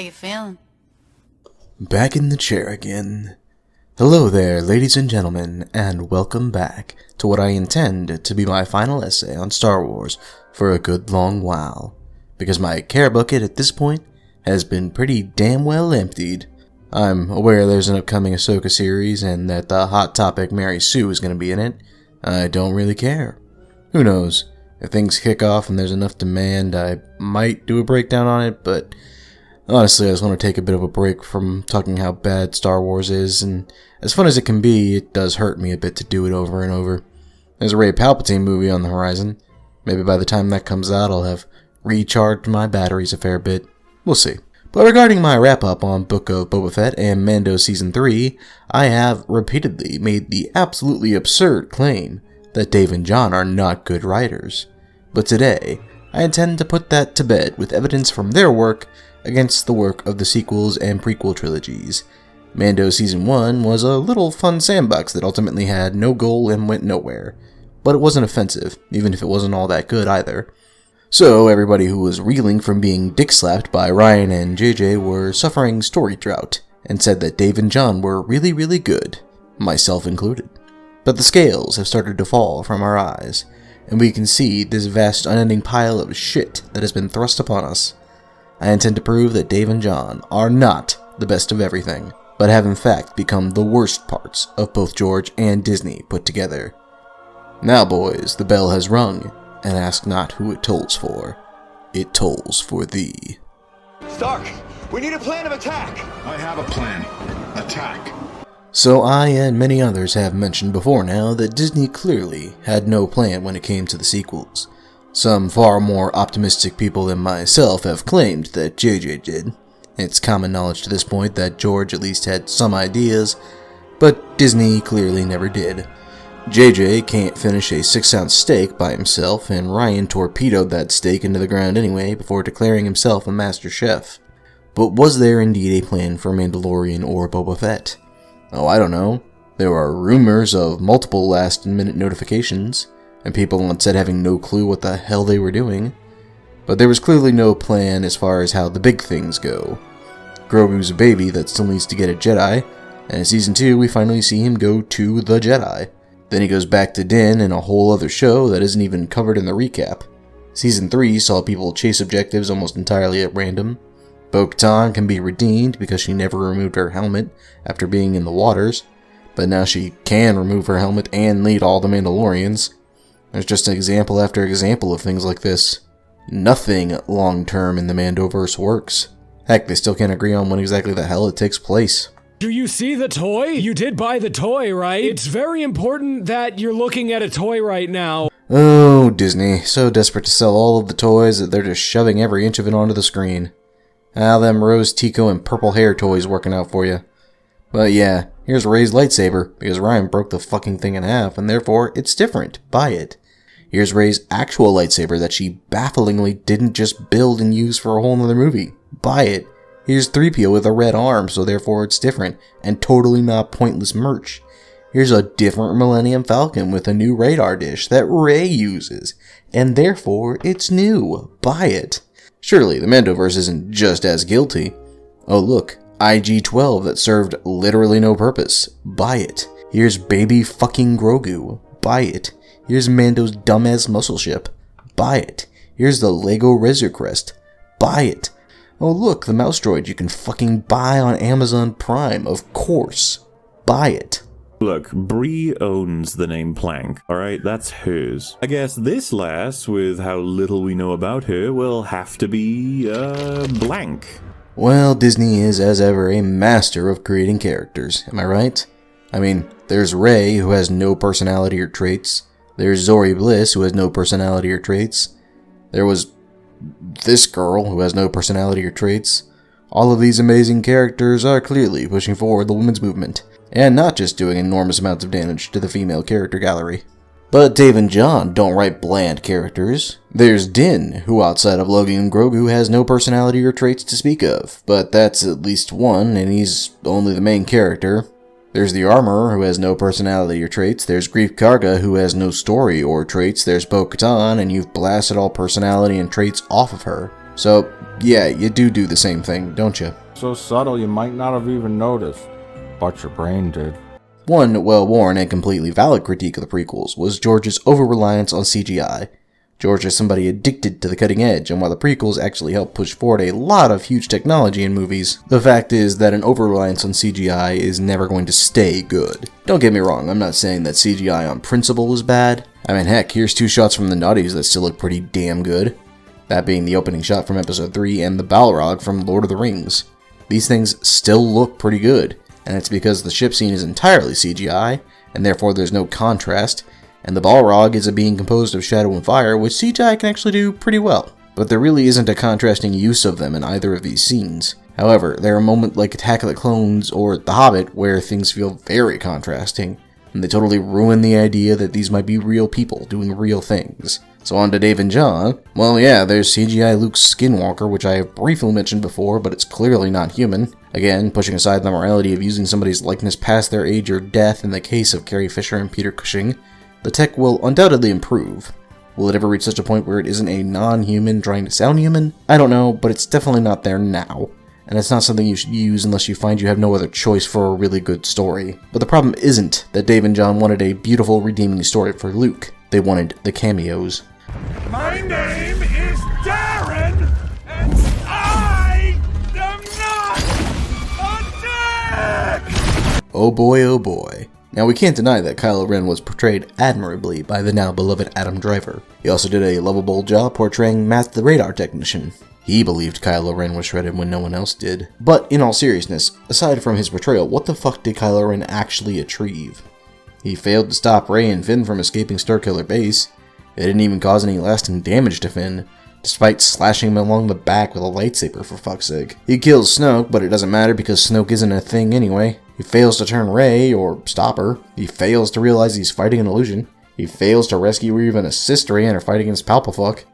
you feeling? Back in the chair again. Hello there, ladies and gentlemen, and welcome back to what I intend to be my final essay on Star Wars for a good long while, because my care bucket at this point has been pretty damn well emptied. I'm aware there's an upcoming Ahsoka series and that the hot topic Mary Sue is going to be in it. I don't really care. Who knows? If things kick off and there's enough demand, I might do a breakdown on it, but honestly, I just want to take a bit of a break from talking how bad Star Wars is, and as fun as it can be, it does hurt me a bit to do it over and over. There's a Rey Palpatine movie on the horizon. Maybe by the time that comes out, I'll have recharged my batteries a fair bit. We'll see. But regarding my wrap-up on Book of Boba Fett and Mando Season 3, I have repeatedly made the absolutely absurd claim that Dave and John are not good writers. But today, I intend to put that to bed with evidence from their work against the work of the sequels and prequel trilogies. Mando Season 1 was a little fun sandbox that ultimately had no goal and went nowhere. But it wasn't offensive, even if it wasn't all that good either. So everybody who was reeling from being dick-slapped by Rian and JJ were suffering story drought, and said that Dave and John were really, really good, myself included. But the scales have started to fall from our eyes, and we can see this vast unending pile of shit that has been thrust upon us. I intend to prove that Dave and John are not the best of everything, but have in fact become the worst parts of both George and Disney put together. Now boys, the bell has rung, and ask not who it tolls for. It tolls for thee. Stark, we need a plan of attack! I have a plan. Attack. So I and many others have mentioned before now that Disney clearly had no plan when it came to the sequels. Some far more optimistic people than myself have claimed that JJ did. It's common knowledge to this point that George at least had some ideas, but Disney clearly never did. JJ can't finish a 6-ounce steak by himself, and Rian torpedoed that steak into the ground anyway before declaring himself a master chef. But was there indeed a plan for Mandalorian or Boba Fett? Oh, I don't know. There are rumors of multiple last-minute notifications, and people on set having no clue what the hell they were doing. But there was clearly no plan as far as how the big things go. Grogu's a baby that still needs to get a Jedi, and in Season 2 we finally see him go to the Jedi. Then he goes back to Din in a whole other show that isn't even covered in the recap. Season 3 saw people chase objectives almost entirely at random. Bo-Katan can be redeemed because she never removed her helmet after being in the waters, but now she can remove her helmet and lead all the Mandalorians. There's just example after example of things like this. Nothing long-term in the Mandoverse works. Heck, they still can't agree on when exactly the hell it takes place. Do you see the toy? You did buy the toy, right? It's very important that you're looking at a toy right now. Oh, Disney, so desperate to sell all of the toys that they're just shoving every inch of it onto the screen. How them Rose, Tico, and purple hair toys working out for you. But yeah, here's Rey's lightsaber, because Rian broke the fucking thing in half, and therefore it's different. Buy it. Here's Rey's actual lightsaber that she bafflingly didn't just build and use for a whole nother movie. Buy it. Here's 3PO with a red arm, so therefore it's different, and totally not pointless merch. Here's a different Millennium Falcon with a new radar dish that Rey uses, and therefore it's new. Buy it. Surely the Mandoverse isn't just as guilty. Oh look, IG-12 that served literally no purpose. Buy it. Here's baby fucking Grogu. Buy it. Here's Mando's dumbass muscle ship. Buy it. Here's the Lego Razor Crest. Buy it. Oh look, the mouse droid you can fucking buy on Amazon Prime, of course. Buy it. Look, Bree owns the name Plank, alright? That's hers. I guess this lass, with how little we know about her, will have to be, blank. Well, Disney is, as ever, a master of creating characters, am I right? I mean, there's Rey, who has no personality or traits. There's Zori Bliss, who has no personality or traits. There was this girl, who has no personality or traits. All of these amazing characters are clearly pushing forward the women's movement, and not just doing enormous amounts of damage to the female character gallery. But Dave and John don't write bland characters. There's Din, who outside of Logan and Grogu has no personality or traits to speak of, but that's at least one, and he's only the main character. There's the Armorer, who has no personality or traits. There's Greef Karga, who has no story or traits. There's Bo-Katan, and you've blasted all personality and traits off of her. So, yeah, you do the same thing, don't you? So subtle you might not have even noticed, but your brain did. One well-worn and completely valid critique of the prequels was George's over-reliance on CGI. George is somebody addicted to the cutting edge, and while the prequels actually help push forward a lot of huge technology in movies, the fact is that an over-reliance on CGI is never going to stay good. Don't get me wrong, I'm not saying that CGI on principle is bad. I mean, heck, here's 2 shots from the Naughties that still look pretty damn good. That being the opening shot from Episode 3 and the Balrog from Lord of the Rings. These things still look pretty good, and it's because the ship scene is entirely CGI, and therefore there's no contrast, and the Balrog is a being composed of shadow and fire, which CGI can actually do pretty well. But there really isn't a contrasting use of them in either of these scenes. However, there are moments like Attack of the Clones or The Hobbit where things feel very contrasting, and they totally ruin the idea that these might be real people doing real things. So on to Dave and John. Well, yeah, there's CGI Luke Skinwalker, which I have briefly mentioned before, but it's clearly not human. Again, pushing aside the morality of using somebody's likeness past their age or death in the case of Carrie Fisher and Peter Cushing, the tech will undoubtedly improve. Will it ever reach such a point where it isn't a non-human trying to sound human? I don't know, but it's definitely not there now. And it's not something you should use unless you find you have no other choice for a really good story. But the problem isn't that Dave and John wanted a beautiful, redeeming story for Luke. They wanted the cameos. My name is Darren, and I am not a dick! Oh boy, oh boy. Now we can't deny that Kylo Ren was portrayed admirably by the now beloved Adam Driver. He also did a lovable job portraying Matt the radar technician. He believed Kylo Ren was shredded when no one else did. But in all seriousness, aside from his portrayal, what the fuck did Kylo Ren actually achieve? He failed to stop Rey and Finn from escaping Starkiller Base. It didn't even cause any lasting damage to Finn, despite slashing him along the back with a lightsaber for fuck's sake. He kills Snoke, but it doesn't matter because Snoke isn't a thing anyway. He fails to turn Rey, or stop her. He fails to realize he's fighting an illusion. He fails to rescue or even assist Rey in her fight against Palpafuck.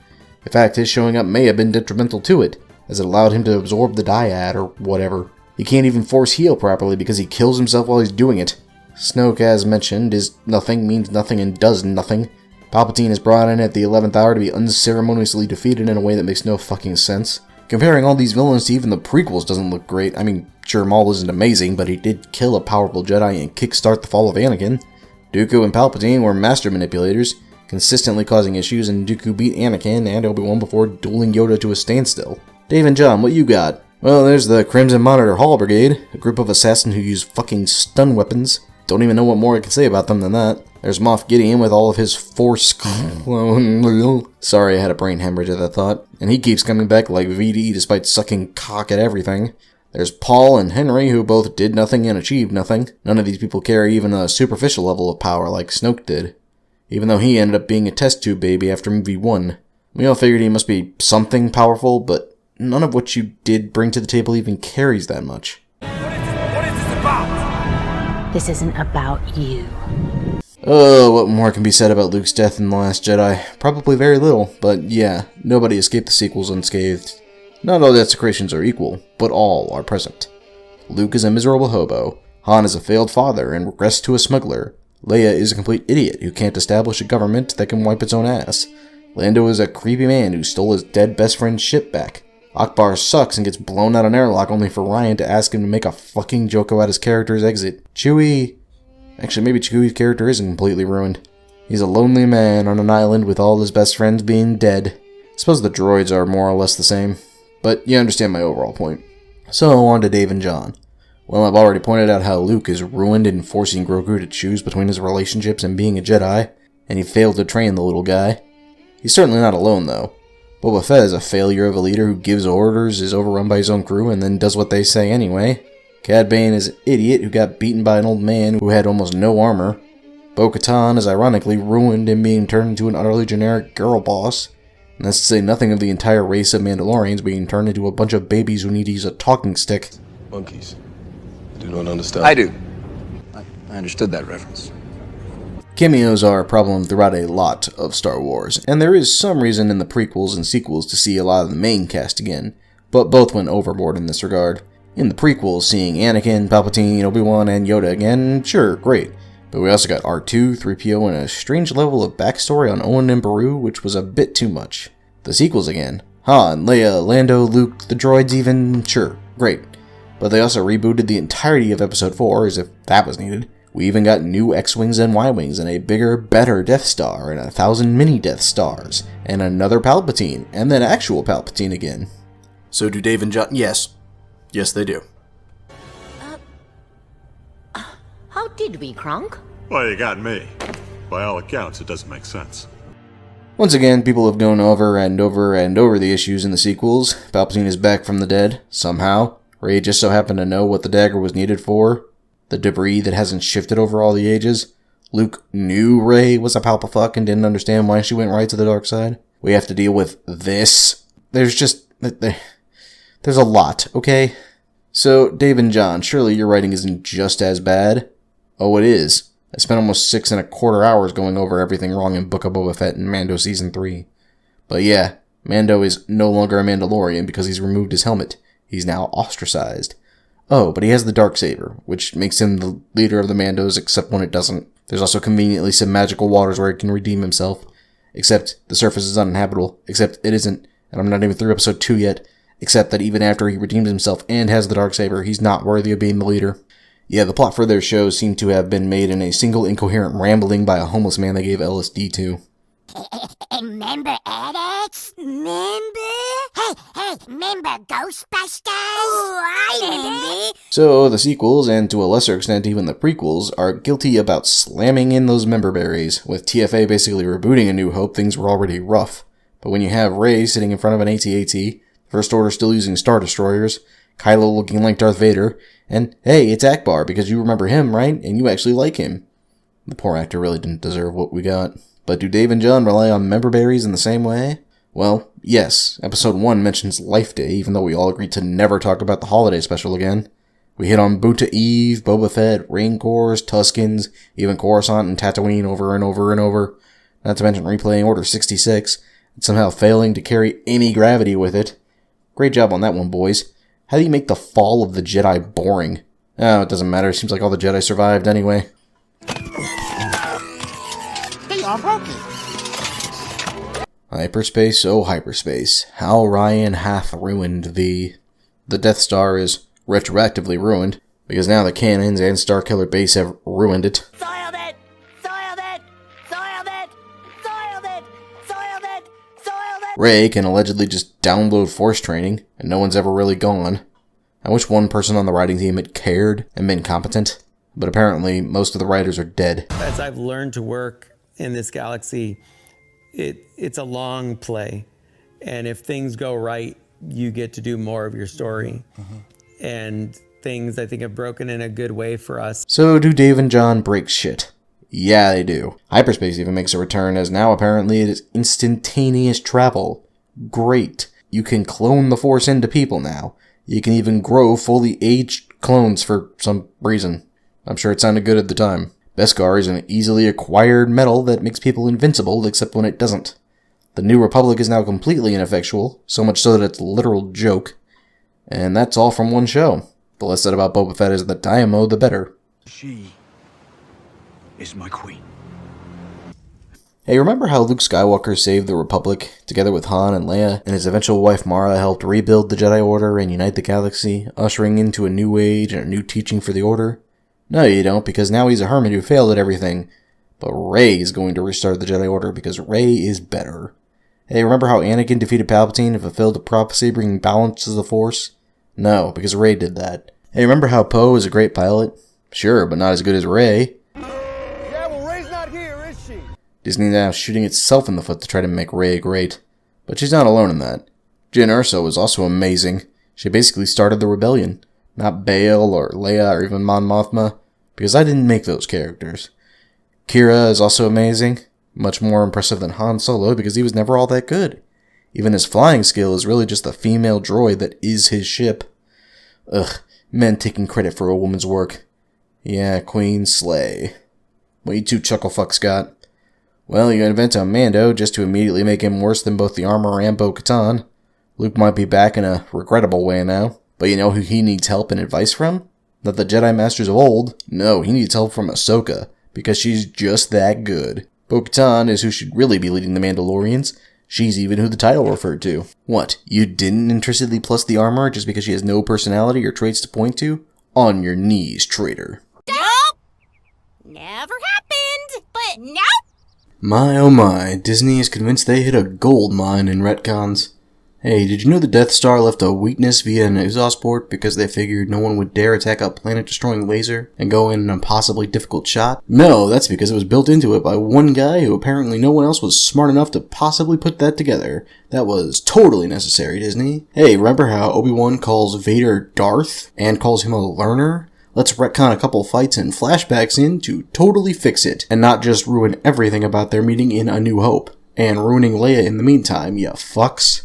In fact, his showing up may have been detrimental to it, as it allowed him to absorb the dyad, or whatever. He can't even force heal properly because he kills himself while he's doing it. Snoke, as mentioned, is nothing, means nothing, and does nothing. Palpatine is brought in at the 11th hour to be unceremoniously defeated in a way that makes no fucking sense. Comparing all these villains to even the prequels doesn't look great. I mean, sure, Maul isn't amazing, but he did kill a powerful Jedi and kickstart the fall of Anakin. Dooku and Palpatine were master manipulators, consistently causing issues, and Dooku beat Anakin and Obi-Wan before dueling Yoda to a standstill. Dave and John, what you got? Well, there's the Crimson Monitor Hall Brigade, a group of assassins who use fucking stun weapons. Don't even know what more I can say about them than that. There's Moff Gideon with all of his Force clone. Sorry, I had a brain hemorrhage at that thought. And he keeps coming back like VD despite sucking cock at everything. There's Paul and Henry, who both did nothing and achieved nothing. None of these people carry even a superficial level of power like Snoke did, even though he ended up being a test tube baby after movie 1. We all figured he must be something powerful, but none of what you did bring to the table even carries that much. What is this about? This isn't about you. Oh, what more can be said about Luke's death in The Last Jedi? Probably very little, but yeah, nobody escaped the sequels unscathed. Not all desecrations are equal, but all are present. Luke is a miserable hobo, Han is a failed father and regressed to a smuggler, Leia is a complete idiot who can't establish a government that can wipe its own ass, Lando is a creepy man who stole his dead best friend's ship back, Akbar sucks and gets blown out an airlock only for Ryan to ask him to make a fucking joke about his character's exit. Chewie... Actually, maybe Chewie's character isn't completely ruined. He's a lonely man on an island with all his best friends being dead. I suppose the droids are more or less the same, but you understand my overall point. So, on to Dave and John. Well, I've already pointed out how Luke is ruined in forcing Grogu to choose between his relationships and being a Jedi, and he failed to train the little guy. He's certainly not alone, though. Boba Fett is a failure of a leader who gives orders, is overrun by his own crew, and then does what they say anyway. Cad Bane is an idiot who got beaten by an old man who had almost no armor. Bo-Katan is ironically ruined in being turned into an utterly generic girl boss. And that's to say nothing of the entire race of Mandalorians being turned into a bunch of babies who need to use a talking stick. Monkeys. I do not understand. I do. I understood that reference. Cameos are a problem throughout a lot of Star Wars, and there is some reason in the prequels and sequels to see a lot of the main cast again, but both went overboard in this regard. In the prequels, seeing Anakin, Palpatine, Obi-Wan, and Yoda again, sure, great. But we also got R2, 3PO, and a strange level of backstory on Owen and Beru, which was a bit too much. The sequels again, Han, Leia, Lando, Luke, the droids even, sure, great. But they also rebooted the entirety of Episode 4 as if that was needed. We even got new X-Wings and Y-Wings and a bigger, better Death Star and 1,000 mini Death Stars and another Palpatine and then actual Palpatine again. So do Dave and John? Yes. Yes, they do. How did we, Kronk? Well, you got me. By all accounts, it doesn't make sense. Once again, people have gone over and over and over the issues in the sequels. Palpatine is back from the dead, somehow. Rey just so happened to know what the dagger was needed for. The debris that hasn't shifted over all the ages. Luke knew Rey was a palpafuck and didn't understand why she went right to the dark side. We have to deal with this. There's a lot, okay? So, Dave and John, surely your writing isn't just as bad. Oh, it is. I spent almost 6.25 hours going over everything wrong in Book of Boba Fett and Mando Season 3. But yeah, Mando is no longer a Mandalorian because he's removed his helmet. He's now ostracized. Oh, but he has the Darksaber, which makes him the leader of the Mandos, except when it doesn't. There's also conveniently some magical waters where he can redeem himself. Except the surface is uninhabitable. Except it isn't, and I'm not even through episode 2 yet. Except that even after he redeems himself and has the Darksaber, he's not worthy of being the leader. Yeah, the plot for their shows seem to have been made in a single incoherent rambling by a homeless man they gave LSD to. Remember addicts? Remember? Hey, remember Ghostbusters? Oh, I remember. So, the sequels, and to a lesser extent even the prequels, are guilty about slamming in those member berries. With TFA basically rebooting A New Hope, things were already rough. But when you have Rey sitting in front of an AT-AT, the First Order still using Star Destroyers, Kylo looking like Darth Vader, and hey, it's Akbar because you remember him, right? And you actually like him. The poor actor really didn't deserve what we got. But do Dave and John rely on member berries in the same way? Well, yes. Episode 1 mentions Life Day, even though we all agreed to never talk about the holiday special again. We hit on Buta Eve, Boba Fett, Rancors, Tuskens, even Coruscant and Tatooine over and over and over. Not to mention replaying Order 66, and somehow failing to carry any gravity with it. Great job on that one, boys. How do you make the fall of the Jedi boring? Oh, it doesn't matter. It seems like all the Jedi survived anyway. They are broken. Hyperspace, oh hyperspace. How Rian hath ruined the Death Star is retroactively ruined, because now the cannons and Starkiller Base have ruined it. Soiled it! Soiled it! Soiled it! Soiled it! Soiled it! Soiled it! Rey can allegedly just download force training, and no one's ever really gone. I wish one person on the writing team had cared and been competent, but apparently most of the writers are dead. As I've learned to work in this galaxy, it's a long play. And if things go right, you get to do more of your story. And things, I think, have broken in a good way for us. So do Dave and John break shit? Yeah, they do. Hyperspace even makes a return, as now apparently it is instantaneous travel. Great. You can clone the Force into people now. You can even grow fully aged clones for some reason. I'm sure it sounded good at the time. Beskar is an easily acquired metal that makes people invincible, except when it doesn't. The New Republic is now completely ineffectual, so much so that it's a literal joke. And that's all from one show. The less said about Boba Fett is the Diamo, the better. She is my queen. Hey, remember how Luke Skywalker saved the Republic, together with Han and Leia, and his eventual wife Mara helped rebuild the Jedi Order and unite the galaxy, ushering into a new age and a new teaching for the Order? No, you don't, because now he's a hermit who failed at everything. But Rey is going to restart the Jedi Order because Rey is better. Hey, remember how Anakin defeated Palpatine and fulfilled a prophecy bringing balance to the Force? No, because Rey did that. Hey, remember how Poe is a great pilot? Sure, but not as good as Rey. Yeah, well, Rey's not here, is she? Disney's now shooting itself in the foot to try to make Rey great. But she's not alone in that. Jyn Erso was also amazing. She basically started the rebellion. Not Bail or Leia or even Mon Mothma, because I didn't make those characters. Kira is also amazing. Much more impressive than Han Solo because he was never all that good. Even his flying skill is really just the female droid that is his ship. Ugh, men taking credit for a woman's work. Yeah, Queen Slay. What you two chucklefucks got? Well, you invent a Mando just to immediately make him worse than both the armor and Bo-Katan. Luke might be back in a regrettable way now. But you know who he needs help and advice from? Not the Jedi Masters of old. No, he needs help from Ahsoka, because she's just that good. Bo-Katan is who should really be leading the Mandalorians. She's even who the title referred to. What, you didn't interestedly plus the armor just because she has no personality or traits to point to? On your knees, traitor. Nope! Never happened, but nope! My oh my, Disney is convinced they hit a gold mine in retcons. Hey, did you know the Death Star left a weakness via an exhaust port because they figured no one would dare attack a planet-destroying laser and go in an impossibly difficult shot? No, that's because it was built into it by one guy who apparently no one else was smart enough to possibly put that together. That was totally necessary, Disney. Hey, remember how Obi-Wan calls Vader Darth and calls him a learner? Let's retcon a couple fights and flashbacks in to totally fix it, and not just ruin everything about their meeting in A New Hope. And ruining Leia in the meantime, ya fucks.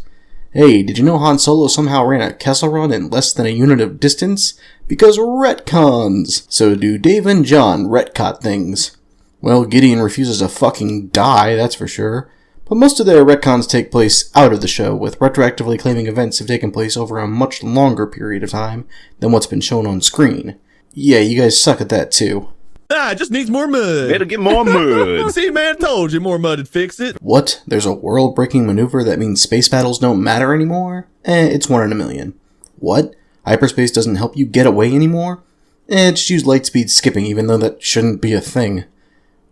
Hey, did you know Han Solo somehow ran a Kessel Run in less than a unit of distance? Because retcons! So do Dave and John retcon things. Well, Gideon refuses to fucking die, that's for sure. But most of their retcons take place out of the show, with retroactively claiming events have taken place over a much longer period of time than what's been shown on screen. Yeah, you guys suck at that too. Ah, it just needs more mud. Better get more mud. See, man, told you more mud would fix it. What? There's a world-breaking maneuver that means space battles don't matter anymore? It's 1 in a million. What? Hyperspace doesn't help you get away anymore? Just use lightspeed skipping even though that shouldn't be a thing.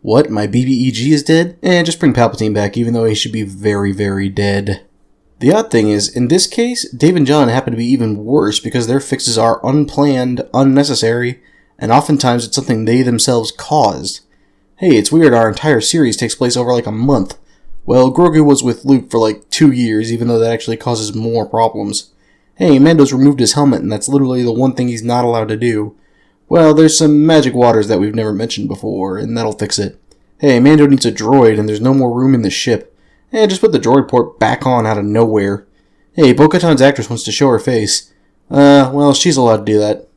What? My BBEG is dead? Just bring Palpatine back even though he should be very, very dead. The odd thing is, in this case, Dave and John happen to be even worse because their fixes are unplanned, unnecessary, and oftentimes it's something they themselves caused. Hey, it's weird our entire series takes place over like a month. Well, Grogu was with Luke for like 2 years, even though that actually causes more problems. Hey, Mando's removed his helmet, and that's literally the one thing he's not allowed to do. Well, there's some magic waters that we've never mentioned before, and that'll fix it. Hey, Mando needs a droid, and there's no more room in the ship. Just put the droid port back on out of nowhere. Hey, Bo-Katan's actress wants to show her face. Well, she's allowed to do that.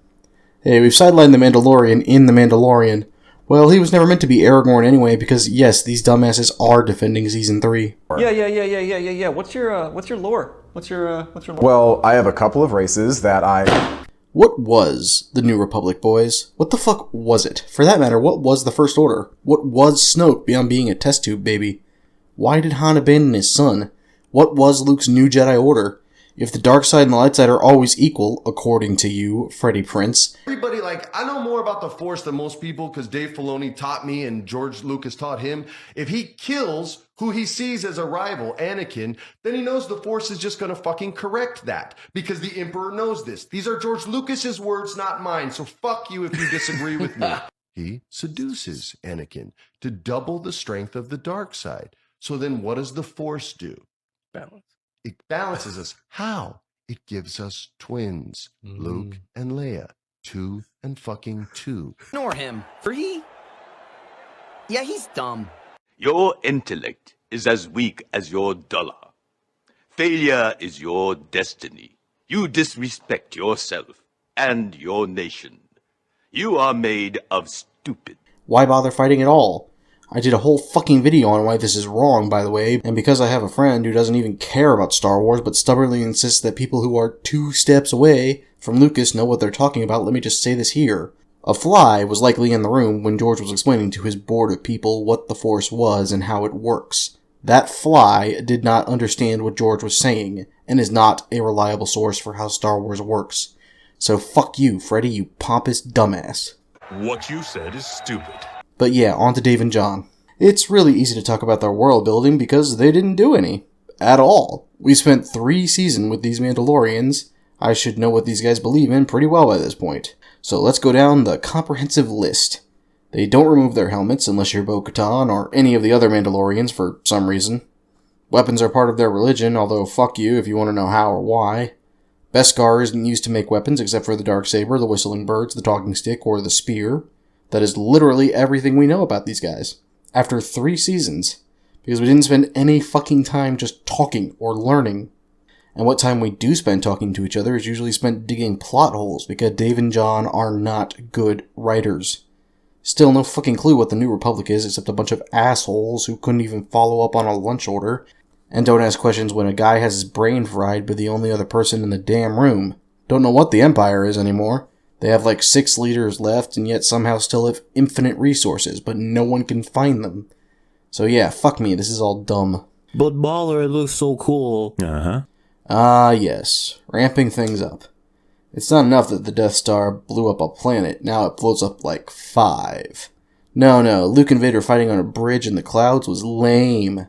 Hey, we've sidelined the Mandalorian in The Mandalorian. Well, he was never meant to be Aragorn anyway, because yes, these dumbasses are defending Season 3. Yeah. What's your lore? What's your lore? Well, I have a couple of races that I... What was the New Republic, boys? What the fuck was it? For that matter, what was the First Order? What was Snoke beyond being a test tube baby? Why did Han abandon his son? What was Luke's new Jedi Order? If the dark side and the light side are always equal, according to you, Freddie Prince. Everybody, I know more about the Force than most people because Dave Filoni taught me and George Lucas taught him. If he kills who he sees as a rival, Anakin, then he knows the Force is just going to fucking correct that because the Emperor knows this. These are George Lucas's words, not mine, so fuck you if you disagree with me. He seduces Anakin to double the strength of the dark side. So then what does the Force do? Balance. It balances us. How? It gives us twins, Luke and Leia. 2 and fucking 2. Ignore him. He's dumb. Your intellect is as weak as your dollar. Failure is your destiny. You disrespect yourself and your nation. You are made of stupid. Why bother fighting at all? I did a whole fucking video on why this is wrong, by the way, and because I have a friend who doesn't even care about Star Wars but stubbornly insists that people who are 2 steps away from Lucas know what they're talking about, let me just say this here. A fly was likely in the room when George was explaining to his board of people what the Force was and how it works. That fly did not understand what George was saying, and is not a reliable source for how Star Wars works. So fuck you, Freddy, you pompous dumbass. What you said is stupid. But yeah, on to Dave and John. It's really easy to talk about their world building because they didn't do any. At all. We spent 3 seasons with these Mandalorians. I should know what these guys believe in pretty well by this point. So let's go down the comprehensive list. They don't remove their helmets unless you're Bo-Katan or any of the other Mandalorians for some reason. Weapons are part of their religion, although fuck you if you want to know how or why. Beskar isn't used to make weapons except for the Darksaber, the Whistling Birds, the Talking Stick, or the Spear. That is literally everything we know about these guys. After 3 seasons. Because we didn't spend any fucking time just talking or learning. And what time we do spend talking to each other is usually spent digging plot holes because Dave and John are not good writers. Still no fucking clue what the New Republic is except a bunch of assholes who couldn't even follow up on a lunch order. And don't ask questions when a guy has his brain fried by the only other person in the damn room. Don't know what the Empire is anymore. They have like 6 leaders left and yet somehow still have infinite resources, but no one can find them. So yeah, fuck me, this is all dumb. But baller, it looks so cool. Uh-huh. Ah, yes. Ramping things up. It's not enough that the Death Star blew up a planet, now it blows up like 5. No, Luke and Vader fighting on a bridge in the clouds was lame.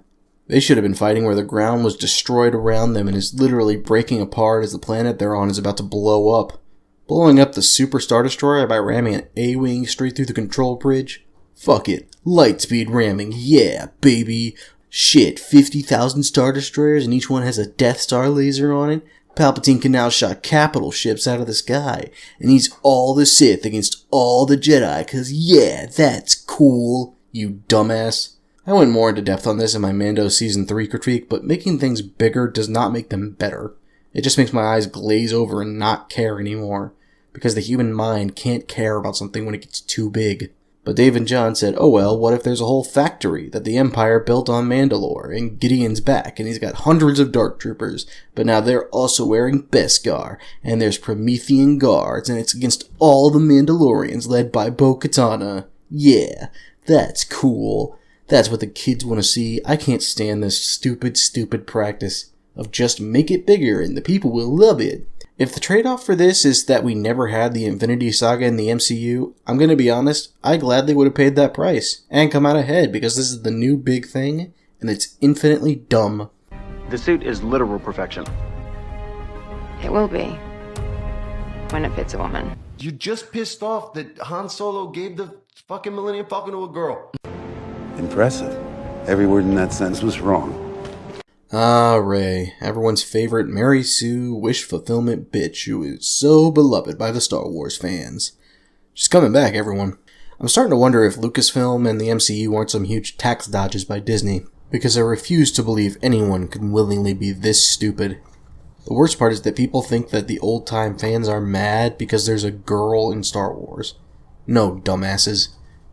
They should have been fighting where the ground was destroyed around them and is literally breaking apart as the planet they're on is about to blow up. Blowing up the Super Star Destroyer by ramming an A-Wing straight through the control bridge? Fuck it. Lightspeed ramming, yeah, baby. Shit, 50,000 Star Destroyers and each one has a Death Star laser on it? Palpatine can now shot capital ships out of the sky, and he's all the Sith against all the Jedi, cause yeah, that's cool, you dumbass. I went more into depth on this in my Mando Season 3 critique, but making things bigger does not make them better. It just makes my eyes glaze over and not care anymore, because the human mind can't care about something when it gets too big. But Dave and John said, oh well, what if there's a whole factory that the Empire built on Mandalore, and Gideon's back, and he's got hundreds of Dark Troopers, but now they're also wearing Beskar, and there's Promethean guards, and it's against all the Mandalorians led by Bo-Katan. Yeah, that's cool. That's what the kids want to see. I can't stand this stupid practice of just make it bigger and the people will love it. If the trade-off for this is that we never had the Infinity Saga in the MCU, I'm gonna be honest, I gladly would have paid that price, and come out ahead, because this is the new big thing, and it's infinitely dumb. The suit is literal perfection. It will be. When it fits a woman. You just pissed off that Han Solo gave the fucking Millennium Falcon to a girl. Impressive. Every word in that sentence was wrong. Ah, Rey, everyone's favorite Mary Sue wish fulfillment bitch who is so beloved by the Star Wars fans. She's coming back, everyone. I'm starting to wonder if Lucasfilm and the MCU aren't some huge tax dodges by Disney, because I refuse to believe anyone could willingly be this stupid. The worst part is that people think that the old-time fans are mad because there's a girl in Star Wars. No, dumbasses.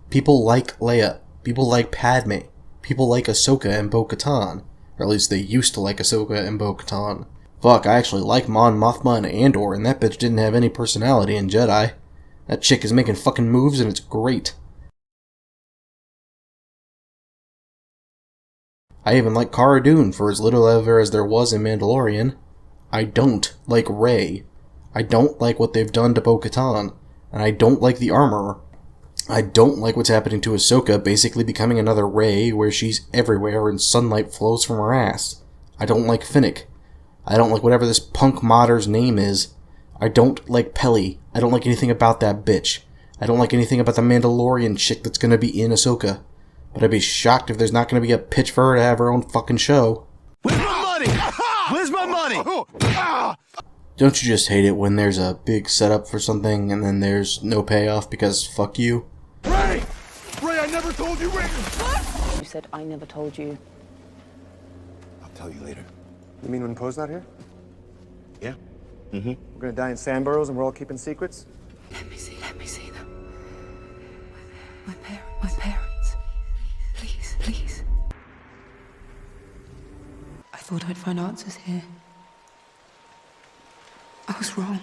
People like Leia. People like Padme. People like Ahsoka and Bo-Katan. Or at least they used to like Ahsoka and Bo-Katan. Fuck, I actually like Mon Mothma and Andor, and that bitch didn't have any personality in Jedi. That chick is making fucking moves and it's great. I even like Cara Dune for as little ever as there was in Mandalorian. I don't like Rey. I don't like what they've done to Bo-Katan. And I don't like the armor. I don't like what's happening to Ahsoka basically becoming another Rey where she's everywhere and sunlight flows from her ass. I don't like Finnick. I don't like whatever this punk modder's name is. I don't like Peli. I don't like anything about that bitch. I don't like anything about the Mandalorian chick that's gonna be in Ahsoka. But I'd be shocked if there's not gonna be a pitch for her to have her own fucking show. Where's my money? Where's my money? Don't you just hate it when there's a big setup for something and then there's no payoff because fuck you? Ray! Ray, I never told you Ray! You said I never told you. I'll tell you later. You mean when Poe's not here? Yeah? We're gonna die in sand burrows and we're all keeping secrets? Let me see them. My parents. Please. I thought I'd find answers here. I was wrong.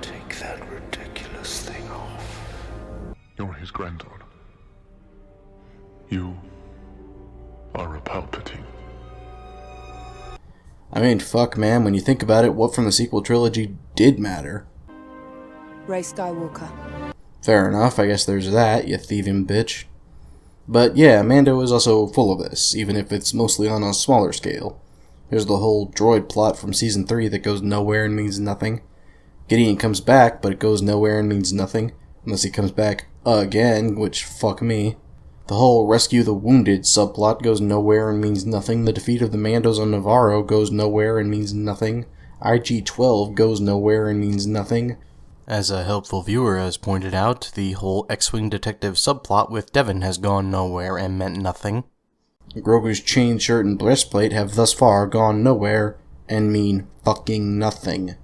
Take that ridiculous thing off. You're his granddaughter. You are a Palpatine. I mean, fuck, man, when you think about it, what from the sequel trilogy did matter? Rey Skywalker. Fair enough, I guess there's that, you thieving bitch. But yeah, Mando is also full of this, even if it's mostly on a smaller scale. There's the whole droid plot from Season 3 that goes nowhere and means nothing. Gideon comes back, but it goes nowhere and means nothing. Unless he comes back again, which fuck me. The whole rescue the wounded subplot goes nowhere and means nothing. The defeat of the Mandos on Navarro goes nowhere and means nothing. IG-12 goes nowhere and means nothing. As a helpful viewer has pointed out, the whole X-Wing detective subplot with Devon has gone nowhere and meant nothing. Grogu's chain shirt and breastplate have thus far gone nowhere and mean fucking nothing.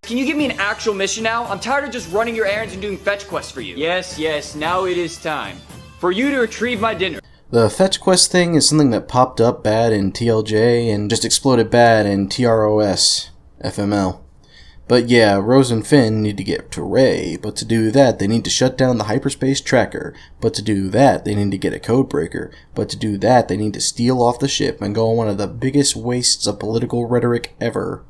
Can you give me an actual mission now? I'm tired of just running your errands and doing fetch quests for you. Yes, now it is time for you to retrieve my dinner. The fetch quest thing is something that popped up bad in TLJ and just exploded bad in TROS FML. But yeah, Rose and Finn need to get to Rey, but to do that they need to shut down the hyperspace tracker, but to do that they need to get a codebreaker, but to do that they need to steal off the ship and go on one of the biggest wastes of political rhetoric ever.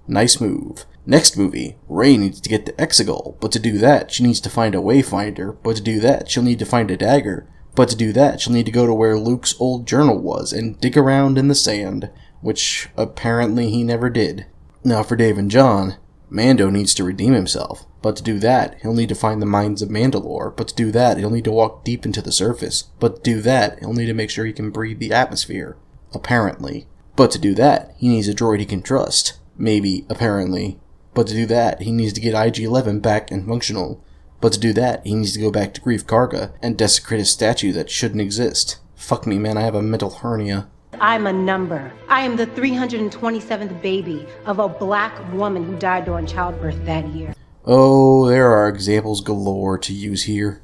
Nice move. Next movie, Rey needs to get to Exegol, but to do that she needs to find a wayfinder, but to do that she'll need to find a dagger, but to do that she'll need to go to where Luke's old journal was and dig around in the sand, which apparently he never did. Now for Dave and John, Mando needs to redeem himself, but to do that, he'll need to find the mines of Mandalore, but to do that, he'll need to walk deep into the surface, but to do that, he'll need to make sure he can breathe the atmosphere. Apparently. But to do that, he needs a droid he can trust. Maybe, apparently. But to do that, he needs to get IG-11 back and functional. But to do that, he needs to go back to Grief Karga and desecrate a statue that shouldn't exist. Fuck me, man, I have a mental hernia. I'm a number. I am the 327th baby of a black woman who died during childbirth that year. Oh, there are examples galore to use here.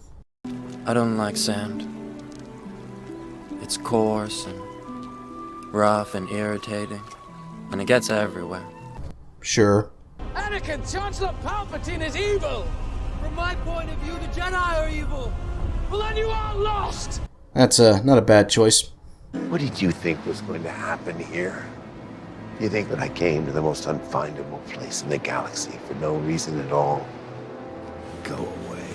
I don't like sand. It's coarse and rough and irritating, and it gets everywhere. Sure. Anakin, Chancellor Palpatine is evil! From my point of view, the Jedi are evil! Well, then you are lost! That's not a bad choice. What did you think was going to happen here? You think that I came to the most unfindable place in the galaxy for no reason at all? Go away.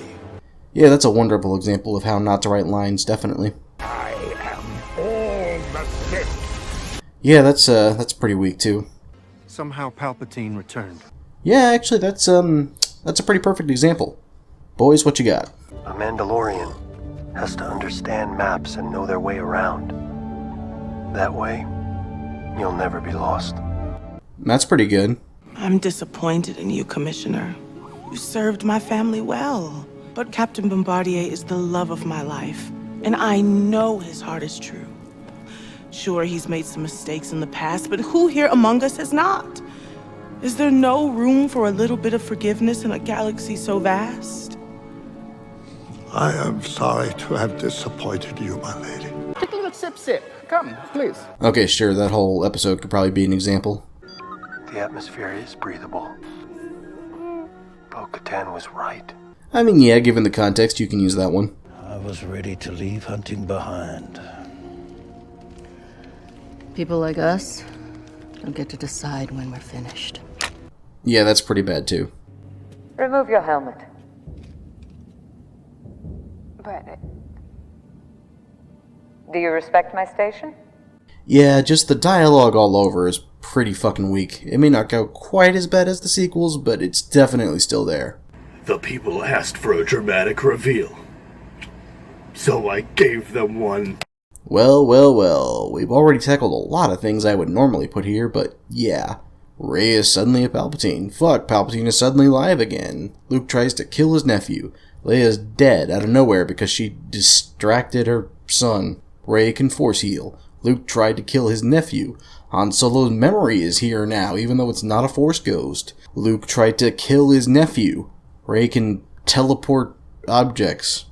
Yeah, that's a wonderful example of how not to write lines, definitely. I am all the Sith. Yeah, that's pretty weak too. Somehow Palpatine returned. Yeah, actually, that's a pretty perfect example. Boys, what you got? A Mandalorian has to understand maps and know their way around. That way, you'll never be lost. That's pretty good. I'm disappointed in you, Commissioner. You served my family well. But Captain Bombardier is the love of my life, and I know his heart is true. Sure, he's made some mistakes in the past, but who here among us has not? Is there no room for a little bit of forgiveness in a galaxy so vast? I am sorry to have disappointed you, my lady. Take a little sip. Come, please. Okay, sure, that whole episode could probably be an example. The atmosphere is breathable. Bo-Katan was right. I mean, yeah, given the context, you can use that one. I was ready to leave hunting behind. People like us don't get to decide when we're finished. Yeah, that's pretty bad too. Remove your helmet. But do you respect my station? Yeah, just the dialogue all over is pretty fucking weak. It may not go quite as bad as the sequels, but it's definitely still there. The people asked for a dramatic reveal, so I gave them one. Well, we've already tackled a lot of things I would normally put here, but yeah. Rey is suddenly a Palpatine. Fuck, Palpatine is suddenly alive again. Luke tries to kill his nephew. Leia's dead out of nowhere because she distracted her son. Rey can force heal. Luke tried to kill his nephew. Han Solo's memory is here now, even though it's not a Force ghost. Luke tried to kill his nephew. Rey can teleport objects.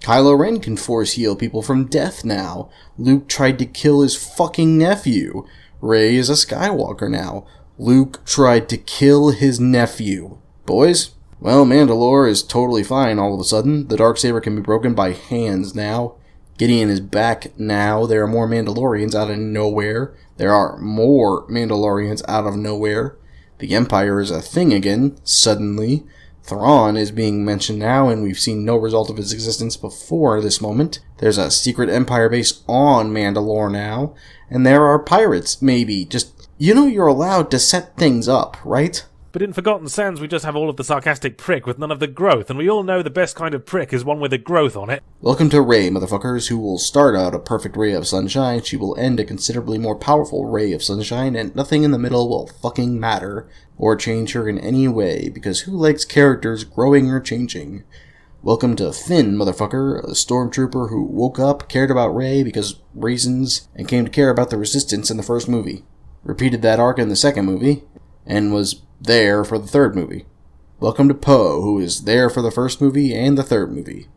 Kylo Ren can force heal people from death now. Luke tried to kill his fucking nephew. Rey is a Skywalker now. Luke tried to kill his nephew. Boys? Well, Mandalore is totally fine all of a sudden. The Darksaber can be broken by hands now. Gideon is back now. There are more Mandalorians out of nowhere. There are more Mandalorians out of nowhere. The Empire is a thing again, suddenly. Thrawn is being mentioned now, and we've seen no result of his existence before this moment. There's a secret Empire base on Mandalore now. And there are pirates, maybe. Just, you know you're allowed to set things up, right? But in Forgotten Sands we just have all of the sarcastic prick with none of the growth, and we all know the best kind of prick is one with a growth on it. Welcome to Rey, motherfuckers, who will start out a perfect ray of sunshine, she will end a considerably more powerful ray of sunshine, and nothing in the middle will fucking matter, or change her in any way, because who likes characters growing or changing? Welcome to Finn, motherfucker, a stormtrooper who woke up, cared about Rey because reasons, and came to care about the Resistance in the first movie. Repeated that arc in the second movie, and was there for the third movie. Welcome to Poe, who is there for the first movie and the third movie.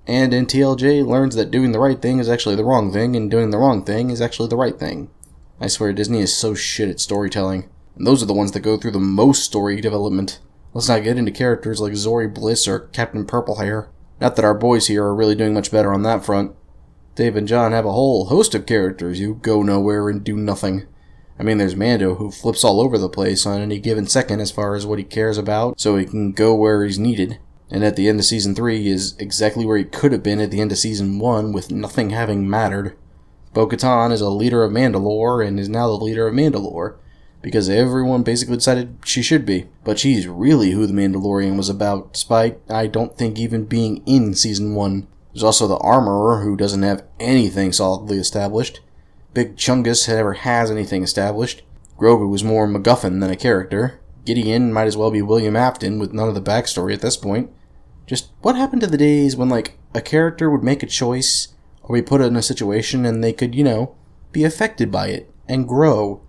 And in TLJ learns that doing the right thing is actually the wrong thing, and doing the wrong thing is actually the right thing. I swear Disney is so shit at storytelling. And those are the ones that go through the most story development. Let's not get into characters like Zori Bliss or Captain Purplehair. Not that our boys here are really doing much better on that front. Dave and John have a whole host of characters who go nowhere and do nothing. I mean, there's Mando, who flips all over the place on any given second as far as what he cares about, so he can go where he's needed. And at the end of Season 3 is exactly where he could have been at the end of Season 1, with nothing having mattered. Bo-Katan is a leader of Mandalore, and is now the leader of Mandalore, because everyone basically decided she should be. But she's really who the Mandalorian was about, despite, I don't think, even being in Season 1. There's also the Armorer, who doesn't have anything solidly established. Big Chungus never has anything established. Grogu was more MacGuffin than a character. Gideon might as well be William Afton with none of the backstory at this point. Just what happened to the days when, like, a character would make a choice, or be put in a situation and they could, be affected by it and grow?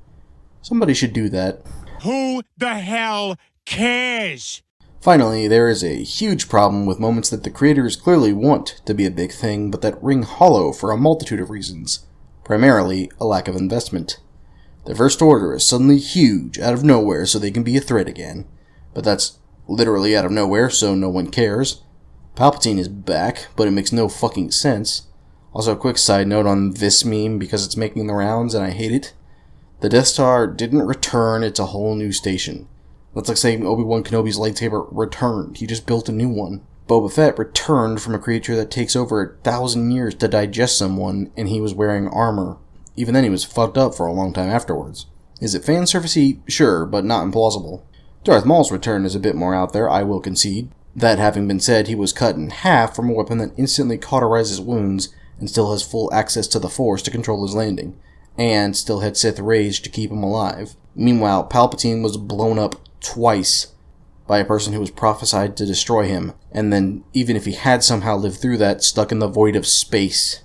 Somebody should do that. Who the hell cares? Finally, there is a huge problem with moments that the creators clearly want to be a big thing, but that ring hollow for a multitude of reasons. Primarily, a lack of investment. The First Order is suddenly huge, out of nowhere, so they can be a threat again. But that's literally out of nowhere, so no one cares. Palpatine is back, but it makes no fucking sense. Also, a quick side note on this meme, because it's making the rounds and I hate it. The Death Star didn't return, it's a whole new station. That's like saying Obi-Wan Kenobi's lightsaber returned, he just built a new one. Boba Fett returned from a creature that takes over 1,000 years to digest someone, and he was wearing armor. Even then he was fucked up for a long time afterwards. Is it fan servicey? Sure, but not implausible. Darth Maul's return is a bit more out there, I will concede. That having been said, he was cut in half from a weapon that instantly cauterizes wounds, and still has full access to the Force to control his landing, and still had Sith rage to keep him alive. Meanwhile, Palpatine was blown up twice by a person who was prophesied to destroy him, and then, even if he had somehow lived through that, stuck in the void of space.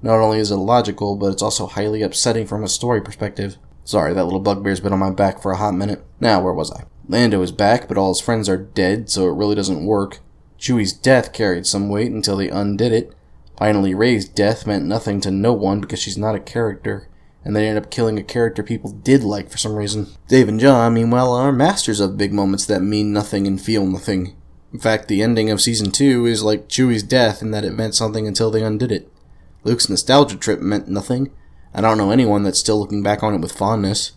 Not only is it illogical, but it's also highly upsetting from a story perspective. Sorry, that little bugbear's been on my back for a hot minute. Now, where was I? Lando is back, but all his friends are dead, so it really doesn't work. Chewie's death carried some weight until they undid it. Finally, Rey's death meant nothing to no one because she's not a character, and they ended up killing a character people did like for some reason. Dave and John, meanwhile, are masters of big moments that mean nothing and feel nothing. In fact, the ending of Season 2 is like Chewie's death in that it meant something until they undid it. Luke's nostalgia trip meant nothing. I don't know anyone that's still looking back on it with fondness.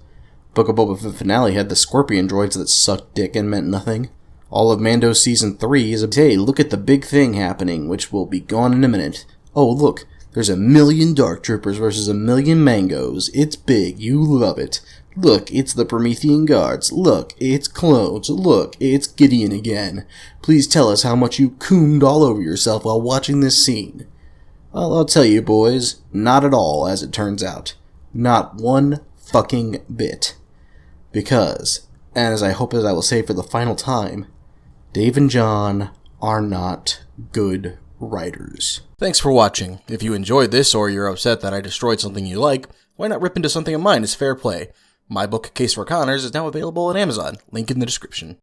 Book of Boba Fett finale had the scorpion droids that sucked dick and meant nothing. All of Mando's Season 3 is a, hey, look at the big thing happening, which will be gone in a minute. Oh, look. There's 1,000,000 Dark Troopers versus 1,000,000 Mangos. It's big. You love it. Look, it's the Promethean Guards. Look, it's clones. Look, it's Gideon again. Please tell us how much you cooned all over yourself while watching this scene. Well, I'll tell you, boys, not at all, as it turns out. Not one fucking bit. Because, and as I hope as I will say for the final time, Dave and John are not good writers. Thanks for watching. If you enjoyed this, or you're upset that I destroyed something you like, why not rip into something of mine as fair play? My book, Case for Connors, is now available on Amazon. Link in the description.